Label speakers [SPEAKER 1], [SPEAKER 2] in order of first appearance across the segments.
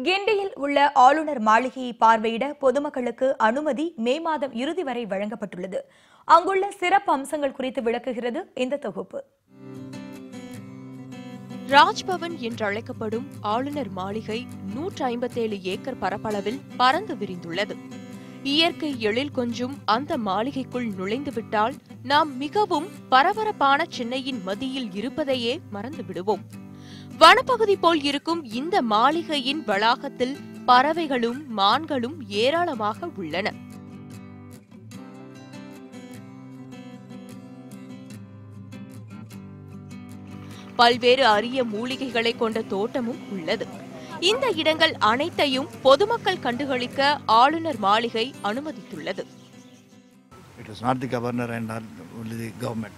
[SPEAKER 1] கிண்டியில் உள்ள ஆளுநர் மாளிகையை பார்வையிட பொதுமக்களுக்கு அனுமதி மே மாதம் இறுதி வரை வழங்கப்பட்டுள்ளது. அங்குள்ள சிறப்பு அம்சங்கள் குறித்து விளக்குகிறது இந்த தொகுப்பு.
[SPEAKER 2] ராஜ்பவன் என்றழைக்கப்படும் ஆளுநர் மாளிகை 157 ஏக்கர் பரப்பளவில் பறந்து விரிந்துள்ளது. இயற்கை எழில் கொஞ்சும் அந்த மாளிகைக்குள் நுழைந்துவிட்டால் நாம் மிகவும் பரபரப்பான சென்னையின் மத்தியில் இருப்பதையே மறந்து விடுவோம். வனப்பகுதி போல் இருக்கும் இந்த மாளிகையின் வளாகத்தில் பறவைகளும் மான்களும் ஏராளமாக உள்ளன. பல்வேறு அரிய மூலிகைகளை கொண்ட தோட்டமும் உள்ளது. இந்த இடங்கள் அனைத்தையும் பொதுமக்கள் கண்டுகளிக்க ஆளுநர் மாளிகை அனுமதித்துள்ளது.
[SPEAKER 3] It is not the governor and not only the government.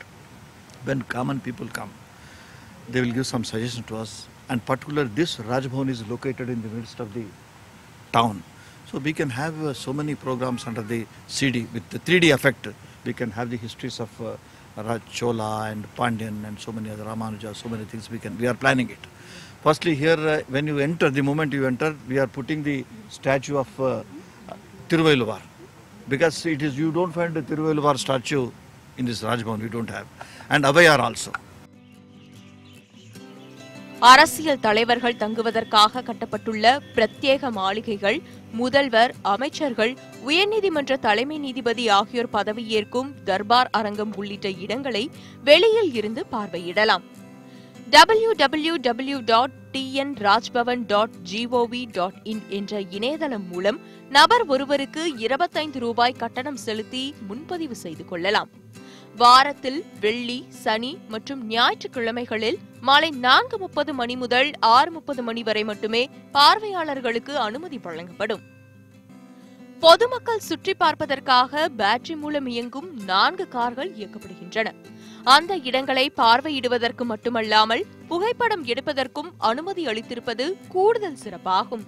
[SPEAKER 3] When common people come, they will give some suggestion to us. And particularly this Rajbhavan is located in the midst of the town. So we can have so many programs under the CD with the 3D effect. We can have the histories of Chola and Pandyan and so many other Ramanuja, so many things we are planning it. Firstly here when you enter, the moment you enter, we are putting the statue of Tiruvallur. Because it is, you don't find the Tiruvallur statue in this Rajbhavan, we don't have. And Avayar also.
[SPEAKER 2] அரசியல் தலைவர்கள் தங்குவதற்காக கட்டப்பட்டுள்ள பிரத்யேக மாளிகைகள், முதல்வர், அமைச்சர்கள், உயர்நீதிமன்ற தலைமை நீதிபதி ஆகியோர் பதவியேற்கும் தர்பார் அரங்கம் உள்ளிட்ட இடங்களை வெளியில் இருந்து பார்வையிடலாம். www.tnrajbhavan.gov.in என்ற இணையதளம் மூலம் நபர் ஒருவருக்கு 25 ரூபாய் கட்டணம் செலுத்தி முன்பதிவு செய்து கொள்ளலாம். வாரத்தில் வெள்ளி, சனி மற்றும் ஞாயிற்றுக்கிழமைகளில் மாலை 4:30 மணி முதல் 6:30 மணி வரை மட்டுமே பார்வையாளர்களுக்கு அனுமதி வழங்கப்படும். பொதுமக்கள் சுற்றி பார்ப்பதற்காக பேட்டரி மூலம் இயங்கும் 4 கார்கள் இயக்கப்படுகின்றன. அந்த இடங்களை பார்வையிடுவதற்கு மட்டுமல்லாமல் புகைப்படம் எடுப்பதற்கும் அனுமதி அளித்திருப்பது கூடுதல் சிறப்பாகும்.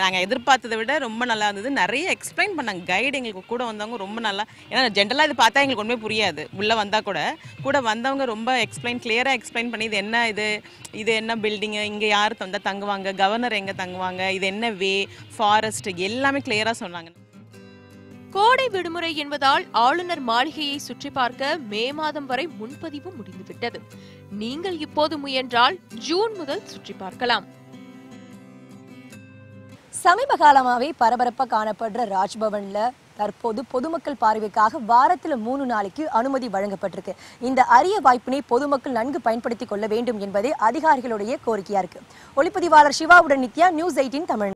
[SPEAKER 4] நாங்கள் எதிர்பார்த்ததை விட ரொம்ப நல்லா இருந்தது. நிறைய எக்ஸ்பிளைன் பண்ணாங்க. கைடு எங்களுக்கு கூட வந்தவங்க ரொம்ப நல்லா, ஏன்னா ஜென்ரலாக இது பார்த்தா எங்களுக்கு ஒன்றுமே புரியாது. உள்ளே வந்தால் கூட வந்தவங்க ரொம்ப கிளியராக எக்ஸ்பிளைன் பண்ணி இது என்ன, இது என்ன பில்டிங்கு, இங்கே யார் வந்தால் தங்குவாங்க, கவர்னர் எங்கே தங்குவாங்க, இது என்ன வே, ஃபாரஸ்ட், எல்லாமே கிளியராக சொன்னாங்க.
[SPEAKER 2] கோடை விடுமுறை என்பதால் ஆளுநர் மாளிகையை சுற்றி பார்க்க மே மாதம் வரை முன்பதிவு முடிந்துவிட்டது. நீங்கள் இப்போது முயன்றால் ஜூன் முதல் சுற்றி பார்க்கலாம்.
[SPEAKER 5] சமீப காலமாவே பரபரப்பா காணப்படுற ராஜ்பவன்ல தற்போது பொதுமக்கள் பார்வைக்காக வாரத்துல 3 நாளைக்கு அனுமதி வழங்கப்பட்டிருக்கு. இந்த அரிய வாய்ப்பினை பொதுமக்கள் நன்கு பயன்படுத்திக் கொள்ள வேண்டும் என்பதே அதிகாரிகளுடைய கோரிக்கையா இருக்கு. ஒளிப்பதிவாளர் சிவாவுடன் நித்யா, நியூஸ் 18 தமிழ்.